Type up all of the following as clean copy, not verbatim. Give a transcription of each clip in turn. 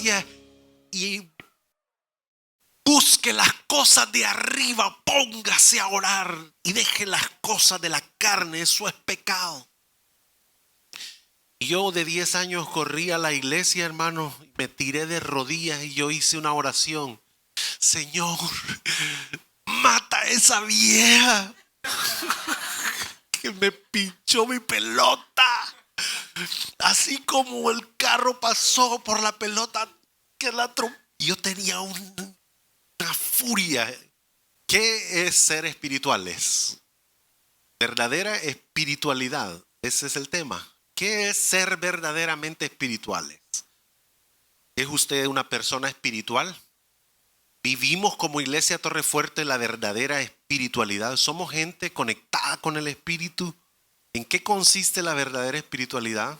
iglesia y busque las cosas de arriba, póngase a orar y deje las cosas de la carne, eso es pecado. Yo de 10 años corrí a la iglesia, hermano, me tiré de rodillas y yo hice una oración. Señor, mata a esa vieja que me pinchó mi pelota. Así como el carro pasó por la pelota que la atropelló. Yo tenía una furia. ¿Qué es ser espirituales? Verdadera espiritualidad. Ese es el tema. ¿Qué es ser verdaderamente espirituales? ¿Es usted una persona espiritual? ¿Vivimos como Iglesia Torrefuerte la verdadera espiritualidad? ¿Somos gente conectada con el Espíritu? ¿En qué consiste la verdadera espiritualidad?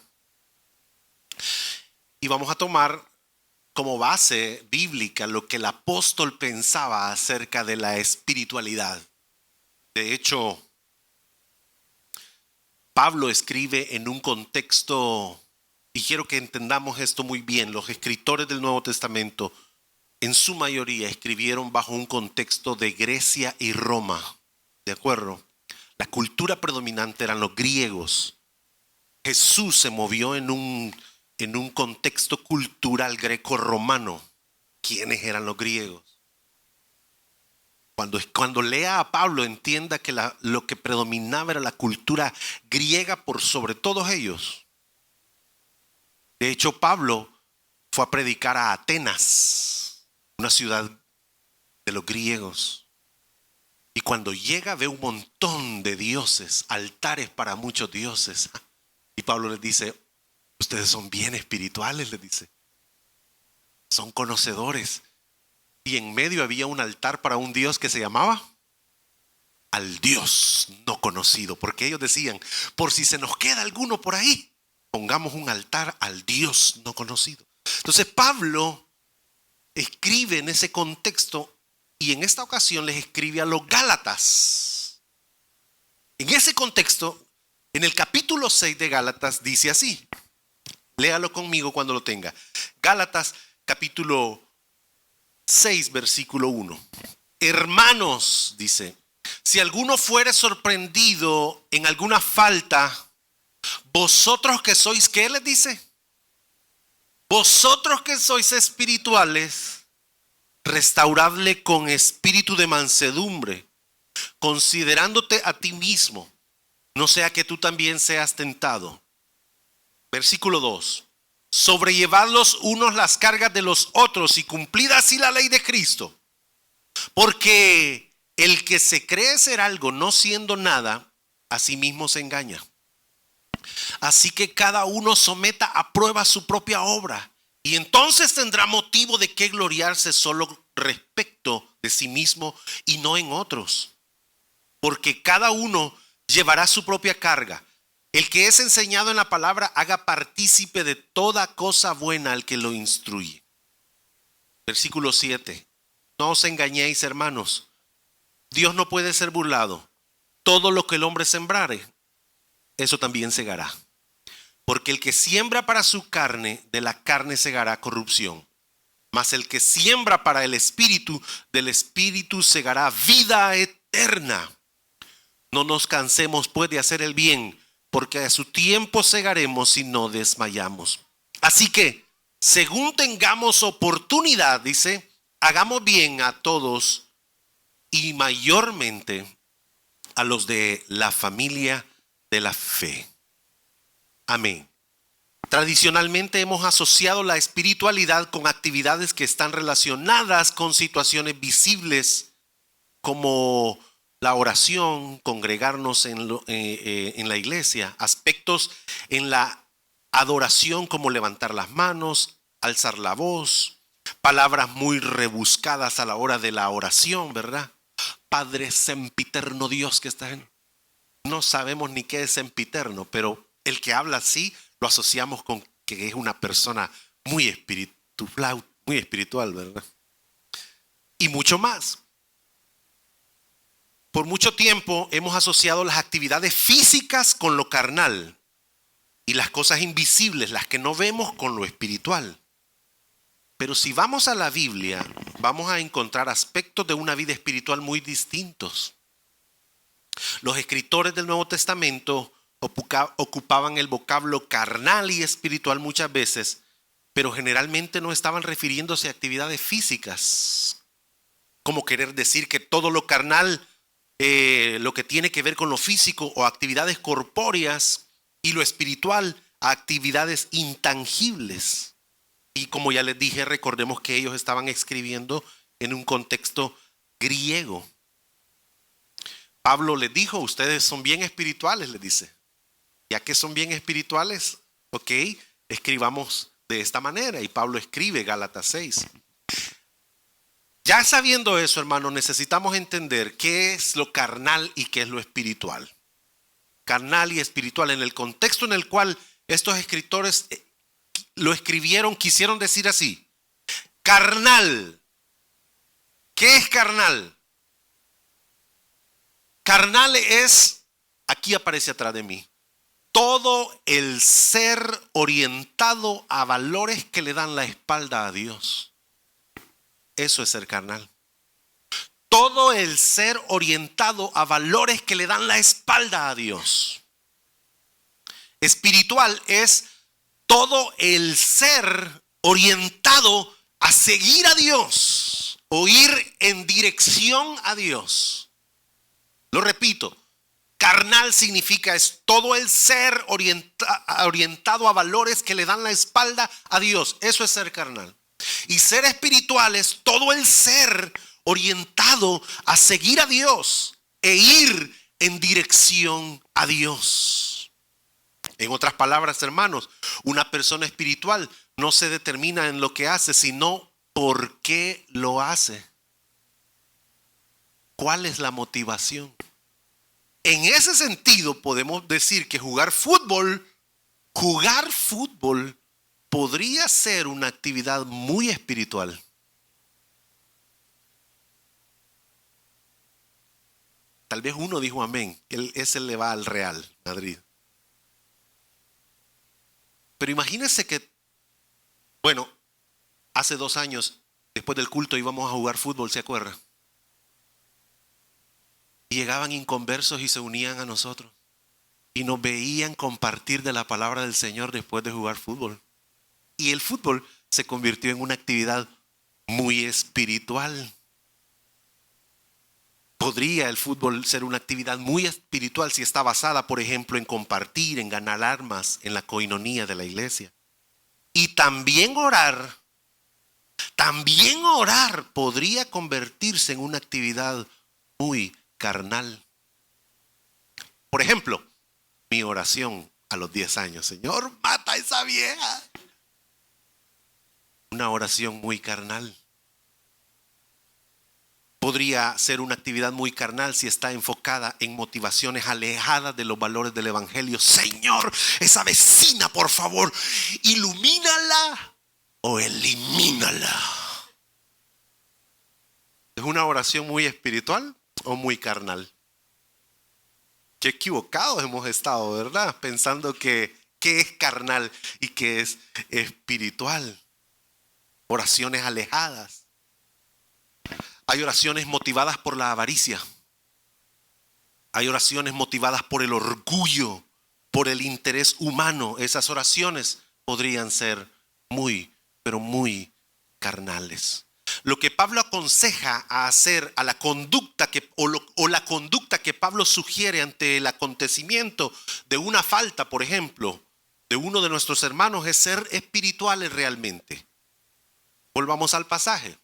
Y vamos a tomar como base bíblica lo que el apóstol pensaba acerca de la espiritualidad. De hecho, Pablo escribe en un contexto, y quiero que entendamos esto muy bien, los escritores del Nuevo Testamento en su mayoría escribieron bajo un contexto de Grecia y Roma, ¿de acuerdo? La cultura predominante eran los griegos. Jesús se movió en un contexto cultural greco-romano. ¿Quiénes eran los griegos? Cuando lea a Pablo, entienda que lo que predominaba era la cultura griega por sobre todos ellos. De hecho, Pablo fue a predicar a Atenas, una ciudad de los griegos. Y cuando llega ve un montón de dioses, altares para muchos dioses. Y Pablo les dice, ustedes son bien espirituales, les dice. Son conocedores. Y en medio había un altar para un dios que se llamaba al Dios no conocido. Porque ellos decían, por si se nos queda alguno por ahí, pongamos un altar al Dios no conocido. Entonces Pablo escribe en ese contexto y en esta ocasión les escribe a los Gálatas. En ese contexto, en el capítulo 6 de Gálatas dice así. Léalo conmigo cuando lo tenga. Gálatas capítulo 6 versículo 1. Hermanos, dice, si alguno fuere sorprendido en alguna falta, vosotros que sois, ¿qué les dice? Vosotros que sois espirituales, restauradle con espíritu de mansedumbre, considerándote a ti mismo, no sea que tú también seas tentado. Versículo 2. Sobrellevad los unos las cargas de los otros y cumplid así la ley de Cristo. Porque el que se cree ser algo no siendo nada, a sí mismo se engaña. Así que cada uno someta a prueba su propia obra y entonces tendrá motivo de qué gloriarse solo respecto de sí mismo y no en otros. Porque cada uno llevará su propia carga. El que es enseñado en la palabra haga partícipe de toda cosa buena al que lo instruye. Versículo 7. No os engañéis, hermanos. Dios no puede ser burlado. Todo lo que el hombre sembrare, eso también segará. Porque el que siembra para su carne, de la carne segará corrupción. Mas el que siembra para el espíritu, del espíritu segará vida eterna. No nos cansemos pues de hacer el bien, porque a su tiempo segaremos si no desmayamos. Así que, según tengamos oportunidad, dice, hagamos bien a todos y mayormente a los de la familia de la fe. Amén. Tradicionalmente hemos asociado la espiritualidad con actividades que están relacionadas con situaciones visibles como la oración, congregarnos en la iglesia, aspectos en la adoración como levantar las manos, alzar la voz, palabras muy rebuscadas a la hora de la oración, ¿verdad? Padre sempiterno Dios que está en... No sabemos ni qué es sempiterno, pero el que habla así lo asociamos con que es una persona muy espiritual, ¿verdad? Y mucho más. Por mucho tiempo hemos asociado las actividades físicas con lo carnal y las cosas invisibles, las que no vemos, con lo espiritual. Pero si vamos a la Biblia, vamos a encontrar aspectos de una vida espiritual muy distintos. Los escritores del Nuevo Testamento ocupaban el vocablo carnal y espiritual muchas veces, pero generalmente no estaban refiriéndose a actividades físicas, como querer decir que todo lo carnal, lo que tiene que ver con lo físico o actividades corpóreas, y lo espiritual a actividades intangibles. Y como ya les dije, recordemos que ellos estaban escribiendo en un contexto griego. Pablo les dijo, ustedes son bien espirituales, les dice. Ya que son bien espirituales, ok, escribamos de esta manera. Y Pablo escribe Gálatas 6. Ya sabiendo eso, hermano, necesitamos entender qué es lo carnal y qué es lo espiritual. Carnal y espiritual, en el contexto en el cual estos escritores lo escribieron, quisieron decir así: carnal. ¿Qué es carnal? Carnal es, aquí aparece atrás de mí, todo el ser orientado a valores que le dan la espalda a Dios. Eso es ser carnal. Todo el ser orientado a valores que le dan la espalda a Dios. Espiritual es todo el ser orientado a seguir a Dios o ir en dirección a Dios. Lo repito, carnal significa es todo el ser orientado a valores que le dan la espalda a Dios. Eso es ser carnal. Y ser espiritual es todo el ser orientado a seguir a Dios e ir en dirección a Dios. En otras palabras, hermanos, una persona espiritual no se determina en lo que hace, sino por qué lo hace. ¿Cuál es la motivación? En ese sentido podemos decir que jugar fútbol podría ser una actividad muy espiritual. Tal vez uno dijo amén. Ese le va al Real Madrid. Pero imagínense que, bueno, hace 2 años, después del culto íbamos a jugar fútbol, ¿se acuerda? Y llegaban inconversos y se unían a nosotros. Y nos veían compartir de la palabra del Señor después de jugar fútbol. Y el fútbol se convirtió en una actividad muy espiritual. Podría el fútbol ser una actividad muy espiritual si está basada, por ejemplo, en compartir, en ganar almas, en la coinonía de la iglesia. Y también orar podría convertirse en una actividad muy carnal. Por ejemplo, mi oración a los 10 años: Señor, mata a esa vieja. Una oración muy carnal. Podría ser una actividad muy carnal si está enfocada en motivaciones alejadas de los valores del evangelio. Señor, esa vecina, por favor, ilumínala o elimínala. ¿Es una oración muy espiritual o muy carnal? Qué equivocados hemos estado, ¿verdad? Pensando que es carnal y que es espiritual. Oraciones alejadas. Hay oraciones motivadas por la avaricia. Hay oraciones motivadas por el orgullo, por el interés humano. Esas oraciones podrían ser muy, pero muy carnales. Lo que Pablo aconseja a hacer a la conducta la conducta que Pablo sugiere ante el acontecimiento de una falta, por ejemplo, de uno de nuestros hermanos, es ser espirituales realmente. Volvamos al pasaje.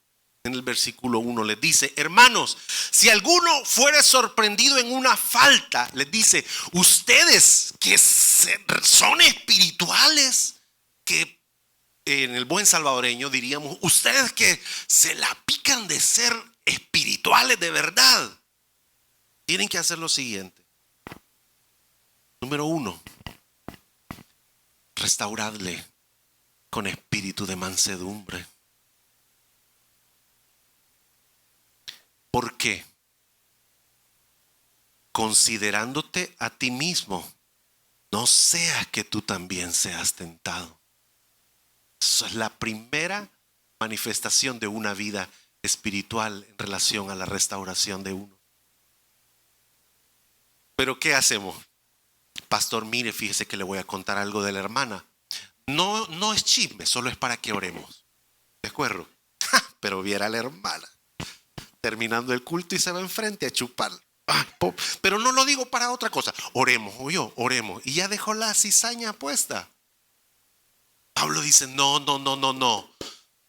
En el versículo 1 les dice: hermanos, si alguno fuere sorprendido en una falta, les dice, ustedes que son espirituales, que en el buen salvadoreño diríamos, ustedes que se la pican de ser espirituales de verdad, tienen que hacer lo siguiente. Número 1, restauradle con espíritu de mansedumbre. ¿Por qué? Considerándote a ti mismo, no sea que tú también seas tentado. Esa es la primera manifestación de una vida espiritual en relación a la restauración de uno. Pero ¿qué hacemos? Pastor, mire, fíjese que le voy a contar algo de la hermana. No es chisme, solo es para que oremos. ¿De acuerdo? Pero viera a la hermana terminando el culto y se va enfrente a chupar. Pero no lo digo para otra cosa. Oremos, oremos. Y ya dejó la cizaña puesta. Pablo dice, no.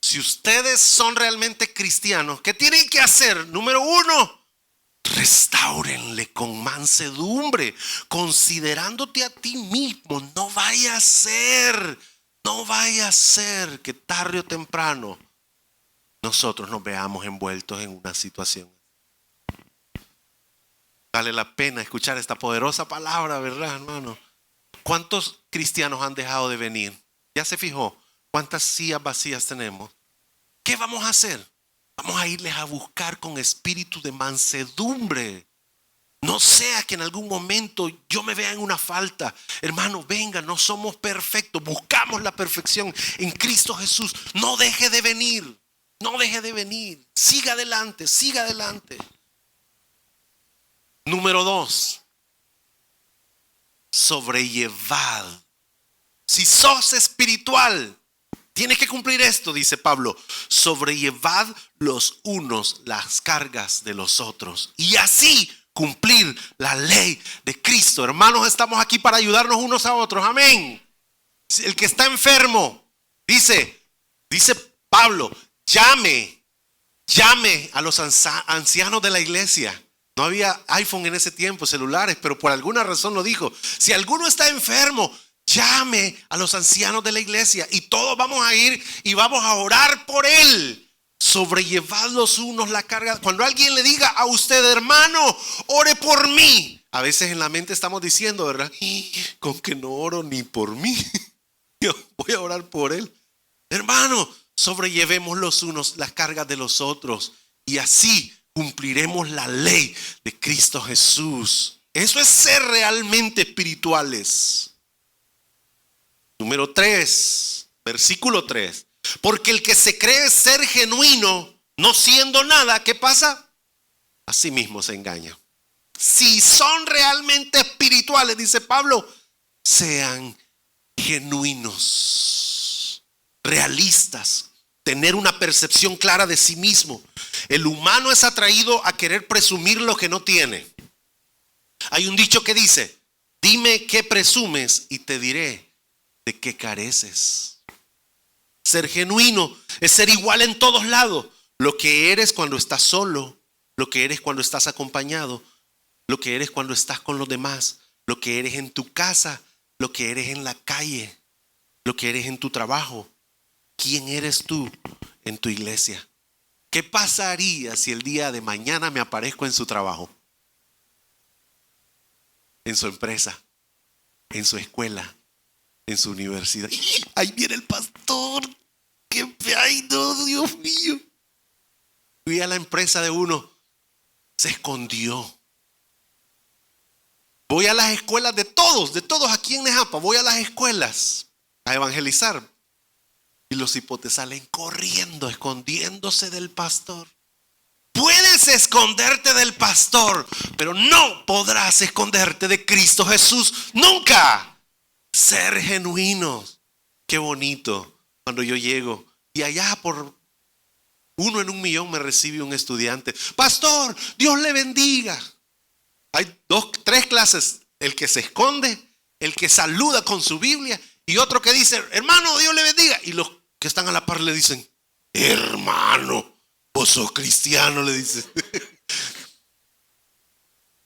Si ustedes son realmente cristianos, ¿qué tienen que hacer? Número 1, restáurenle con mansedumbre, considerándote a ti mismo. No vaya a ser que tarde o temprano nosotros nos veamos envueltos en una situación. Vale la pena escuchar esta poderosa palabra, ¿verdad, hermano? ¿Cuántos cristianos han dejado de venir? ¿Ya se fijó cuántas sillas vacías tenemos? ¿Qué vamos a hacer? Vamos a irles a buscar con espíritu de mansedumbre. No sea que en algún momento yo me vea en una falta. Hermano, venga, no somos perfectos. Buscamos la perfección en Cristo Jesús. No deje de venir. Siga adelante. Número 2, sobrellevad. Si sos espiritual, tienes que cumplir esto, dice Pablo. Sobrellevad los unos las cargas de los otros y así cumplir la ley de Cristo. Hermanos, estamos aquí para ayudarnos unos a otros. Amén. El que está enfermo, dice Pablo, llame a los ancianos de la iglesia. No había iPhone en ese tiempo, celulares, pero por alguna razón lo dijo. Si alguno está enfermo, llame a los ancianos de la iglesia y todos vamos a ir y vamos a orar por él. Sobrellevad los unos la carga. Cuando alguien le diga a usted, hermano, ore por mí. A veces en la mente estamos diciendo, ¿verdad? Con que no oro ni por mí. Yo voy a orar por él. Hermano, sobrellevemos los unos las cargas de los otros y así cumpliremos la ley de Cristo Jesús. Eso es ser realmente espirituales. Número 3, versículo 3. Porque el que se cree ser genuino, no siendo nada, ¿qué pasa? A sí mismo se engaña. Si son realmente espirituales, dice Pablo, sean genuinos, realistas, tener una percepción clara de sí mismo. El humano es atraído a querer presumir lo que no tiene. Hay un dicho que dice, dime qué presumes y te diré de qué careces. Ser genuino es ser igual en todos lados. Lo que eres cuando estás solo, lo que eres cuando estás acompañado, lo que eres cuando estás con los demás, lo que eres en tu casa, lo que eres en la calle, lo que eres en tu trabajo. ¿Quién eres tú en tu iglesia? ¿Qué pasaría si el día de mañana me aparezco en su trabajo? En su empresa, en su escuela, en su universidad. Ahí viene el pastor. Ay, no, Dios mío. Fui a la empresa de uno, se escondió. Voy a las escuelas de todos aquí en Nejapa. Voy a las escuelas a evangelizar. Y los hipotes salen corriendo, escondiéndose del pastor. Puedes esconderte del pastor, pero no podrás esconderte de Cristo Jesús nunca. Ser genuinos. Qué bonito cuando yo llego y allá por 1 en 1,000,000 me recibe un estudiante. Pastor, Dios le bendiga. Hay 3 clases. El que se esconde, el que saluda con su Biblia y otro que dice, hermano, Dios le bendiga. Y los que están a la par le dicen, hermano, vos sos cristiano, le dice.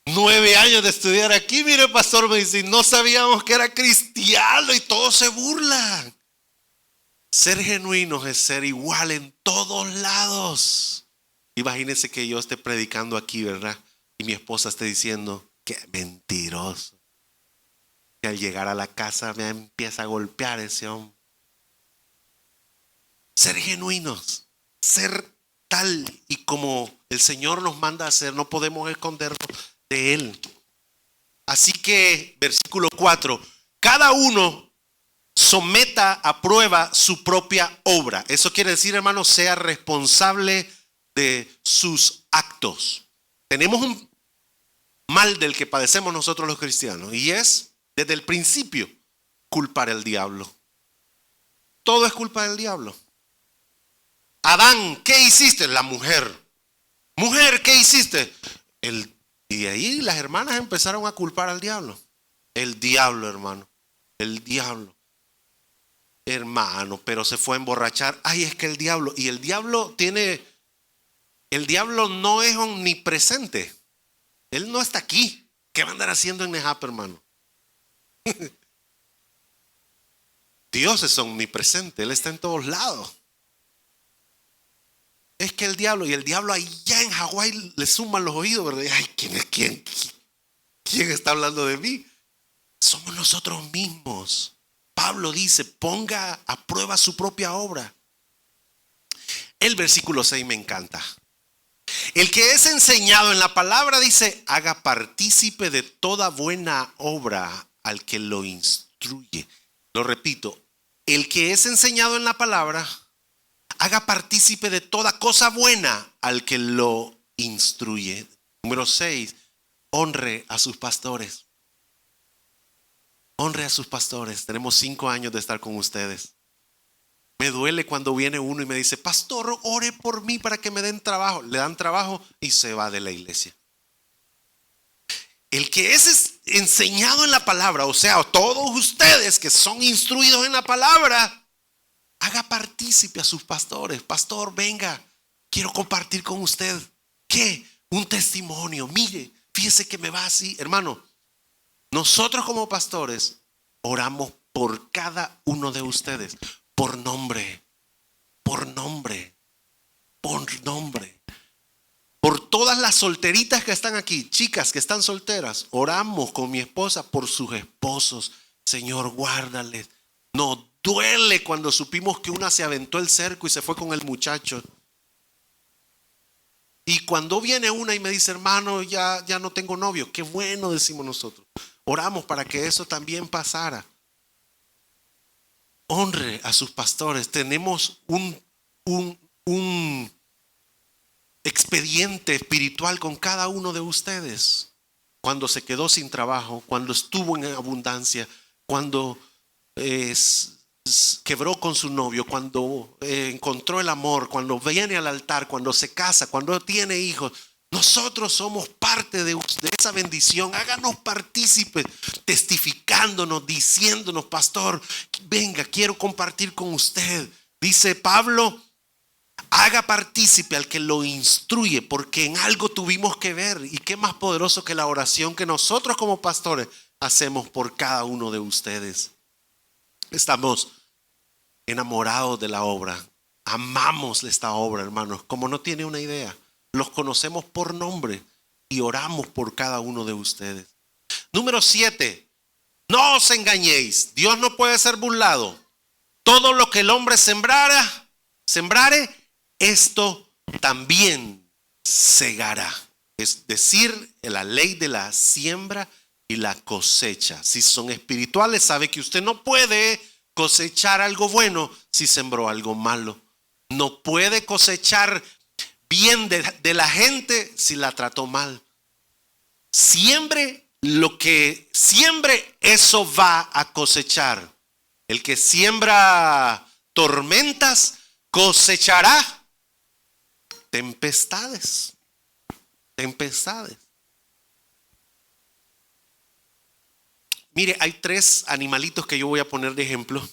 9 años de estudiar aquí, mire, pastor, me dice, no sabíamos que era cristiano y todos se burlan. Ser genuinos es ser igual en todos lados. Imagínense que yo esté predicando aquí, ¿verdad? Y mi esposa esté diciendo, qué mentiroso. Y al llegar a la casa me empieza a golpear ese hombre. Ser genuinos, ser tal y como el Señor nos manda a hacer, no podemos escondernos de Él. Así que, versículo 4, cada uno someta a prueba su propia obra. Eso quiere decir, hermano, sea responsable de sus actos. Tenemos un mal del que padecemos nosotros los cristianos, y es, desde el principio, culpar al diablo. Todo es culpa del diablo. Adán, ¿qué hiciste? La mujer. Mujer, ¿qué hiciste? Y de ahí las hermanas empezaron a culpar al diablo. El diablo, hermano. El diablo. Hermano, pero se fue a emborrachar. Ay, es que el diablo. Y el diablo no es omnipresente. Él no está aquí. ¿Qué va a andar haciendo en Nejapa, hermano? Dios es omnipresente. Él está en todos lados. Es que el diablo, y el diablo allá en Hawái le suman los oídos, ¿verdad? Ay, ¿quién está hablando de mí? Somos nosotros mismos. Pablo dice, ponga a prueba su propia obra. El versículo 6 me encanta. El que es enseñado en la palabra, dice, haga partícipe de toda buena obra al que lo instruye. Lo repito, el que es enseñado en la palabra, haga partícipe de toda cosa buena al que lo instruye. Número 6, honre a sus pastores. Honre a sus pastores. Tenemos 5 años de estar con ustedes. Me duele cuando viene uno y me dice, pastor, ore por mí para que me den trabajo. Le dan trabajo y se va de la iglesia. El que es enseñado en la palabra, o sea, todos ustedes que son instruidos en la palabra, haga partícipe a sus pastores. Pastor, venga, quiero compartir con usted. ¿Qué? Un testimonio. Mire, fíjese que me va así. Hermano, nosotros como pastores oramos por cada uno de ustedes. Por nombre, por nombre, por nombre. Por todas las solteritas que están aquí, chicas que están solteras, oramos con mi esposa por sus esposos. Señor, guárdales. Nos duele cuando supimos que una se aventó el cerco y se fue con el muchacho. Y cuando viene una y me dice, hermano, ya no tengo novio. Qué bueno, decimos nosotros. Oramos para que eso también pasara. Honre a sus pastores. Tenemos un expediente espiritual con cada uno de ustedes. Cuando se quedó sin trabajo, cuando estuvo en abundancia, cuando quebró con su novio, cuando encontró el amor, cuando viene al altar, cuando se casa, cuando tiene hijos. Nosotros somos parte de esa bendición. Háganos partícipes, testificándonos, diciéndonos, pastor, venga, quiero compartir con usted. Dice Pablo, haga partícipe al que lo instruye, porque en algo tuvimos que ver. Y qué más poderoso que la oración que nosotros como pastores hacemos por cada uno de ustedes. Estamos enamorados de la obra. Amamos esta obra, hermanos, como no tiene una idea. Los conocemos por nombre y oramos por cada uno de ustedes. Número 7, no os engañéis. Dios no puede ser burlado. Todo lo que el hombre sembrare, esto también segará. Es decir, la ley de la siembra y la cosecha. Si son espirituales, sabe que usted no puede cosechar algo bueno si sembró algo malo. No puede cosechar bien de la gente si la trató mal. Siembre lo que siembre, eso va a cosechar. El que siembra tormentas cosechará tempestades. Tempestades. Mire, hay 3 animalitos que yo voy a poner de ejemplo.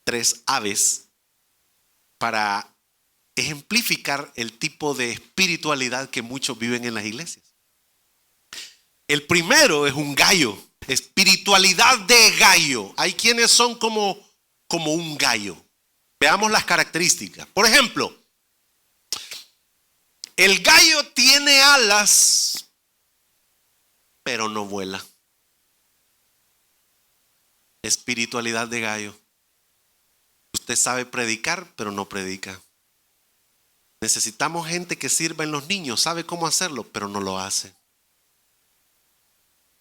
3 aves para ejemplificar el tipo de espiritualidad que muchos viven en las iglesias. El primero es un gallo, espiritualidad de gallo. Hay quienes son como un gallo. Veamos las características. Por ejemplo, el gallo tiene alas, pero no vuela. Espiritualidad de gallo. Usted sabe predicar, pero no predica. Necesitamos gente que sirva en los niños, sabe cómo hacerlo, pero no lo hace.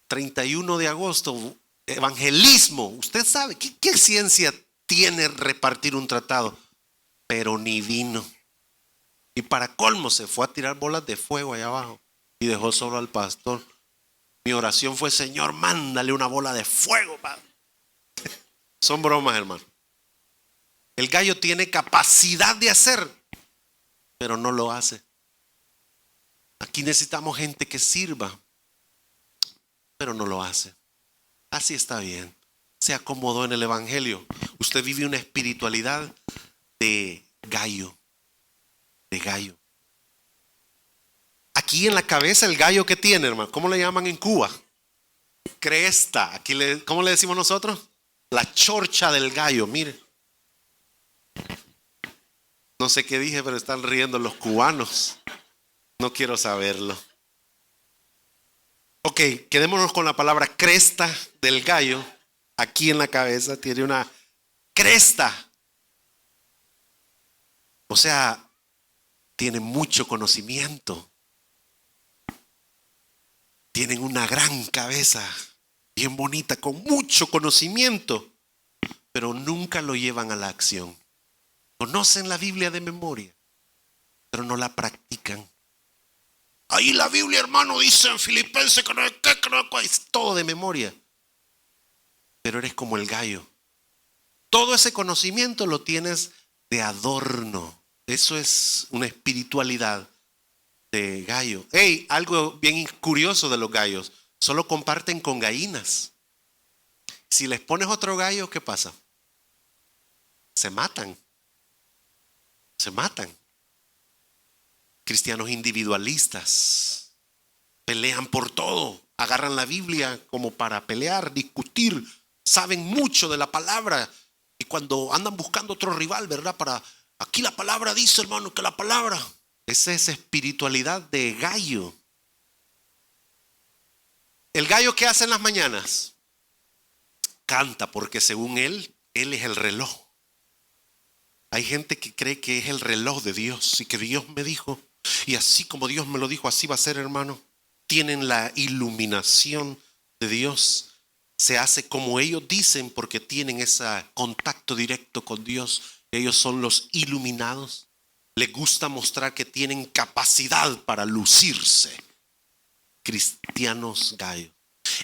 31 de agosto evangelismo. Usted sabe, ¿qué ciencia tiene repartir un tratado? Pero ni vino. Y para colmo se fue a tirar bolas de fuego allá abajo y dejó solo al pastor. Mi oración fue: Señor, mándale una bola de fuego, padre. Son bromas, hermano. El gallo tiene capacidad de hacer, pero no lo hace. Aquí necesitamos gente que sirva, pero no lo hace. Así está bien. Se acomodó en el evangelio. Usted vive una espiritualidad de gallo. De gallo. Aquí en la cabeza el gallo que tiene, hermano, ¿cómo le llaman en Cuba? Cresta. Aquí ¿cómo le decimos nosotros? La chorcha del gallo, mire. No sé qué dije, pero están riendo los cubanos. No quiero saberlo. Ok, quedémonos con la palabra cresta del gallo. Aquí en la cabeza tiene una cresta. O sea, tiene mucho conocimiento. Tienen una gran cabeza, bien bonita, con mucho conocimiento, pero nunca lo llevan a la acción. Conocen la Biblia de memoria, pero no la practican. Ahí la Biblia, hermano, dice en Filipenses que no es todo de memoria. Pero eres como el gallo. Todo ese conocimiento lo tienes de adorno. Eso es una espiritualidad de gallo. Hey, algo bien curioso de los gallos: solo comparten con gallinas. Si les pones otro gallo, ¿qué pasa? Se matan. Se matan. Cristianos individualistas pelean por todo, agarran la Biblia como para pelear, discutir, saben mucho de la palabra, y cuando andan buscando otro rival, ¿verdad? Aquí la palabra dice, hermano, que la palabra. Esa es espiritualidad de gallo. El gallo, ¿qué hace en las mañanas? Canta, porque según él es el reloj. Hay gente que cree que es el reloj de Dios y que Dios me dijo, y así como Dios me lo dijo, así va a ser, hermano. Tienen la iluminación de Dios. Se hace como ellos dicen porque tienen ese contacto directo con Dios. Ellos son los iluminados. Les gusta mostrar que tienen capacidad para lucirse. Cristianos gallos.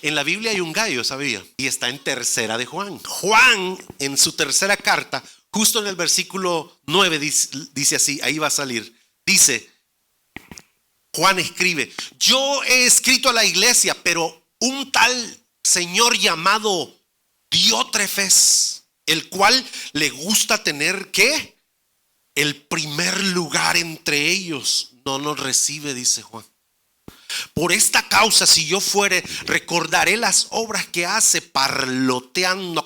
En la Biblia hay un gallo, ¿sabía? Y está en tercera de Juan. Juan, en su tercera carta, justo en el versículo 9, dice así, ahí va a salir. Dice, Juan escribe: yo he escrito a la iglesia, pero un tal señor llamado Diótrefes, el cual le gusta tener, ¿qué? El primer lugar entre ellos, no nos recibe, dice Juan. Por esta causa, si yo fuere, recordaré las obras que hace, parloteando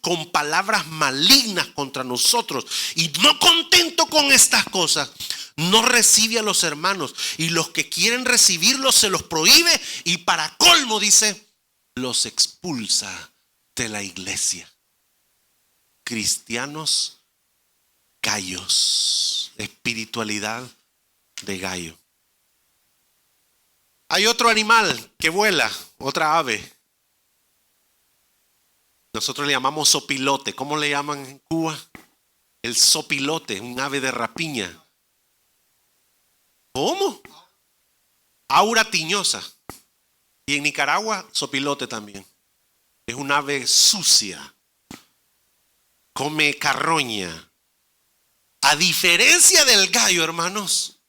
con palabras malignas contra nosotros. Y no contento con estas cosas, no recibe a los hermanos, y los que quieren recibirlos se los prohíbe, y para colmo, dice, los expulsa de la iglesia. Cristianos gallos, espiritualidad de gallo. Hay otro animal que vuela, otra ave. Nosotros le llamamos sopilote. ¿Cómo le llaman en Cuba? El sopilote, un ave de rapiña. ¿Cómo? Aura tiñosa. Y en Nicaragua, sopilote también. Es un ave sucia. Come carroña. A diferencia del gallo, hermanos,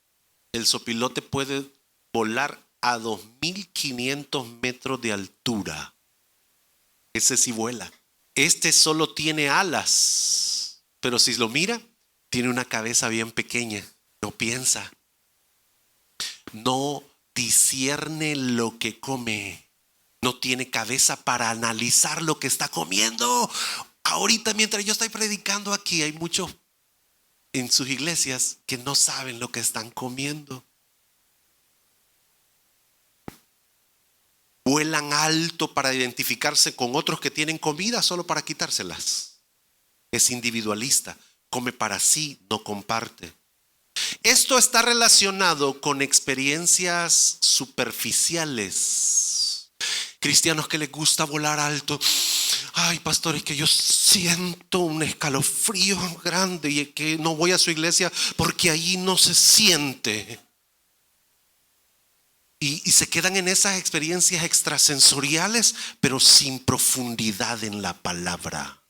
el sopilote puede volar a 2.500 metros de altura. Ese sí vuela. Este solo tiene alas, pero si lo mira, tiene una cabeza bien pequeña. No piensa. No discierne lo que come. No tiene cabeza para analizar lo que está comiendo. Ahorita, mientras yo estoy predicando aquí, hay muchos en sus iglesias que no saben lo que están comiendo. Vuelan alto para identificarse con otros que tienen comida solo para quitárselas. Es individualista, come para sí, no comparte. Esto está relacionado con experiencias superficiales. Cristianos que les gusta volar alto. Ay, pastor, es que yo siento un escalofrío grande y es que no voy a su iglesia porque allí no se siente. Y se quedan en esas experiencias extrasensoriales, pero sin profundidad en la palabra.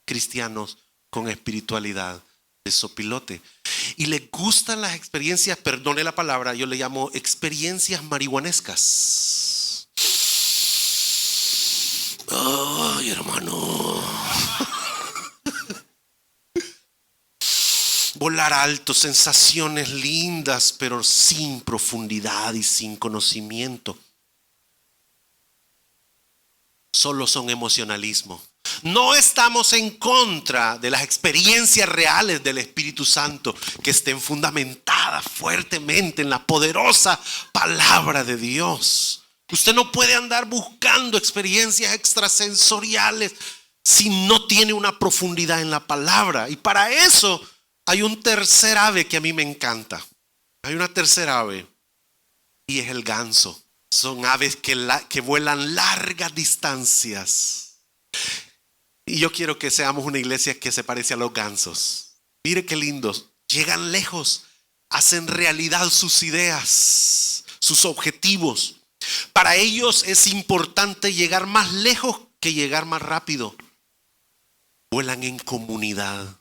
Cristianos con espiritualidad de sopilote. Y les gustan las experiencias, perdone la palabra, yo le llamo experiencias marihuanescas. Ay, hermano. Volar alto, sensaciones lindas, pero sin profundidad y sin conocimiento. Solo son emocionalismo. No estamos en contra de las experiencias reales del Espíritu Santo que estén fundamentadas fuertemente en la poderosa palabra de Dios. Usted no puede andar buscando experiencias extrasensoriales si no tiene una profundidad en la palabra. Y para eso hay un tercer ave que a mí me encanta. Hay una tercera ave y es el ganso. Son aves que vuelan largas distancias. Y yo quiero que seamos una iglesia que se parece a los gansos. Mire qué lindos. Llegan lejos, hacen realidad sus ideas, sus objetivos. Para ellos es importante llegar más lejos que llegar más rápido. Vuelan en comunidad.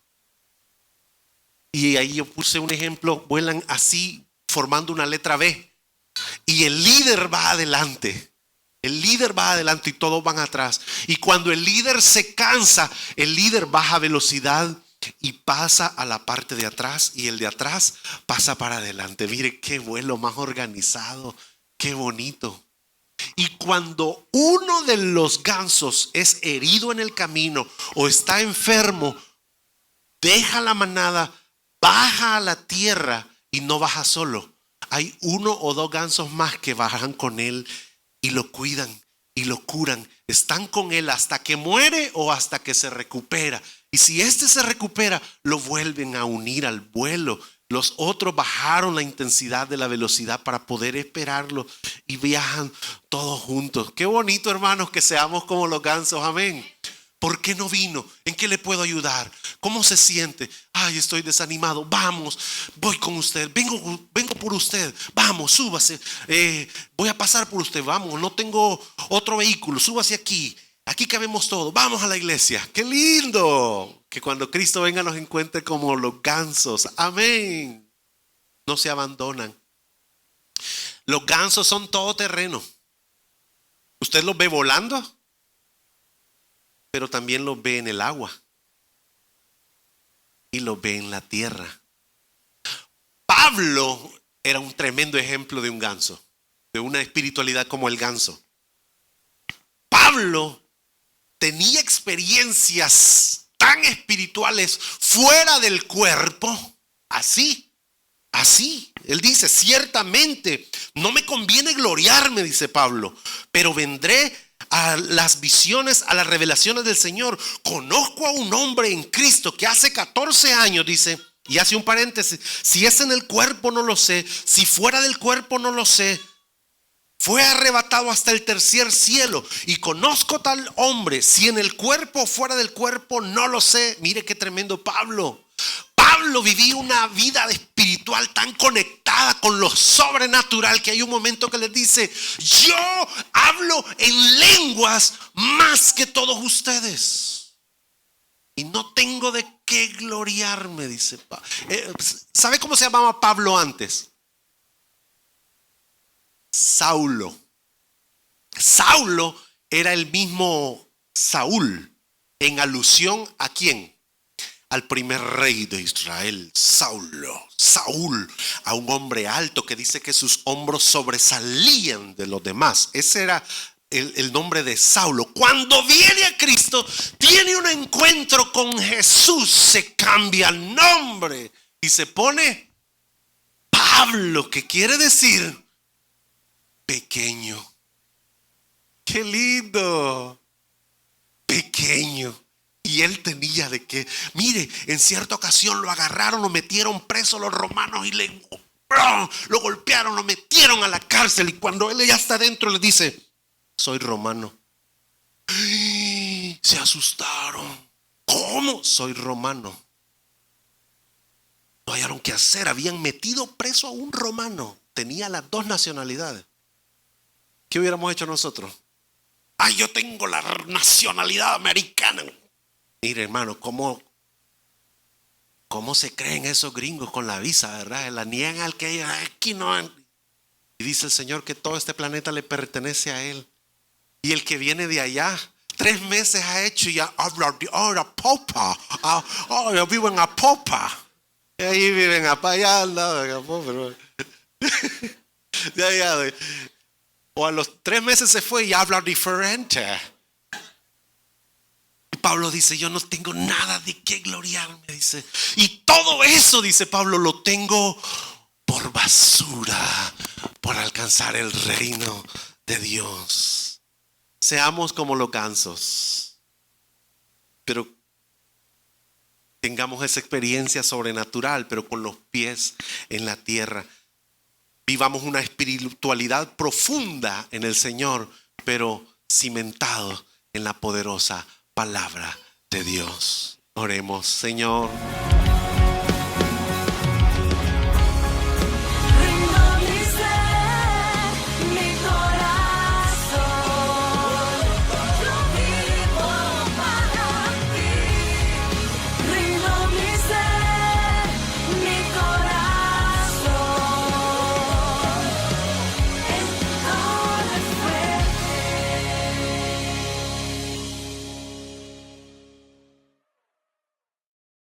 Y ahí yo puse un ejemplo, vuelan así formando una letra B. Y el líder va adelante. El líder va adelante y todos van atrás. Y cuando el líder se cansa, el líder baja velocidad y pasa a la parte de atrás. Y el de atrás pasa para adelante. Mire qué vuelo más organizado. Qué bonito. Y cuando uno de los gansos es herido en el camino o está enfermo, deja la manada, baja a la tierra y no baja solo. Hay uno o dos gansos más que bajan con él y lo cuidan y lo curan. Están con él hasta que muere o hasta que se recupera. Y si este se recupera, lo vuelven a unir al vuelo. Los otros bajaron la intensidad de la velocidad para poder esperarlo y viajan todos juntos. Qué bonito, hermanos, que seamos como los gansos. Amén. ¿Por qué no vino? ¿En qué le puedo ayudar? ¿Cómo se siente? Ay, estoy desanimado. Vamos, voy con usted. Vengo por usted. Vamos, súbase. Voy a pasar por usted. Vamos, no tengo otro vehículo. Súbase aquí. Aquí cabemos todos. Vamos a la iglesia. ¡Qué lindo! Que cuando Cristo venga nos encuentre como los gansos. Amén. No se abandonan. Los gansos son todoterreno. ¿Usted los ve volando? Pero también los ve en el agua y los ve en la tierra. Pablo era un tremendo ejemplo de un ganso, de una espiritualidad como el ganso. Pablo tenía experiencias tan espirituales fuera del cuerpo, así. Él dice, ciertamente no me conviene gloriarme, dice Pablo, pero vendré a las visiones, a las revelaciones del Señor. Conozco a un hombre en Cristo que hace 14 años, dice, y hace un paréntesis, si es en el cuerpo no lo sé, si fuera del cuerpo no lo sé, fue arrebatado hasta el tercer cielo. Y conozco tal hombre, si en el cuerpo o fuera del cuerpo no lo sé. Mire qué tremendo Pablo. Pablo vivía una vida espiritual tan conectada con lo sobrenatural que hay un momento que les dice, yo hablo en lenguas más que todos ustedes y no tengo de qué gloriarme, dice Pablo. ¿Sabe cómo se llamaba Pablo antes? Saulo. Saulo era el mismo Saúl, en alusión ¿a quién? Al primer rey de Israel, Saúl, a un hombre alto que dice que sus hombros sobresalían de los demás. Ese era el nombre de Saulo. Cuando viene a Cristo, tiene un encuentro con Jesús, se cambia el nombre y se pone Pablo, que quiere decir pequeño. ¡Qué lindo! Pequeño. Y él tenía de qué. Mire, en cierta ocasión lo agarraron, lo metieron preso los romanos y le lo golpearon, lo metieron a la cárcel. Y cuando él ya está dentro, le dice: soy romano. Se asustaron. ¿Cómo? Soy romano. No hallaron qué hacer. Habían metido preso a un romano. Tenía las dos nacionalidades. ¿Qué hubiéramos hecho nosotros? Ay, yo tengo la nacionalidad americana. Mire, hermano, ¿cómo se creen esos gringos con la visa, verdad? La niegan al que ellos aquí no. Y dice el Señor que todo este planeta le pertenece a Él. Y el que viene de allá, 3 meses ha hecho y ya habla de Apopa. Yo vivo en Apopa. Y ahí viven allá al lado de Apopa. De allá. O a los 3 meses se fue y habla diferente. Y Pablo dice: yo no tengo nada de qué gloriarme, dice. Y todo eso, dice Pablo, lo tengo por basura, por alcanzar el reino de Dios. Seamos como los gansos, pero tengamos esa experiencia sobrenatural, pero con los pies en la tierra. Vivamos una espiritualidad profunda en el Señor, pero cimentado en la poderosa palabra de Dios. Oremos. Señor,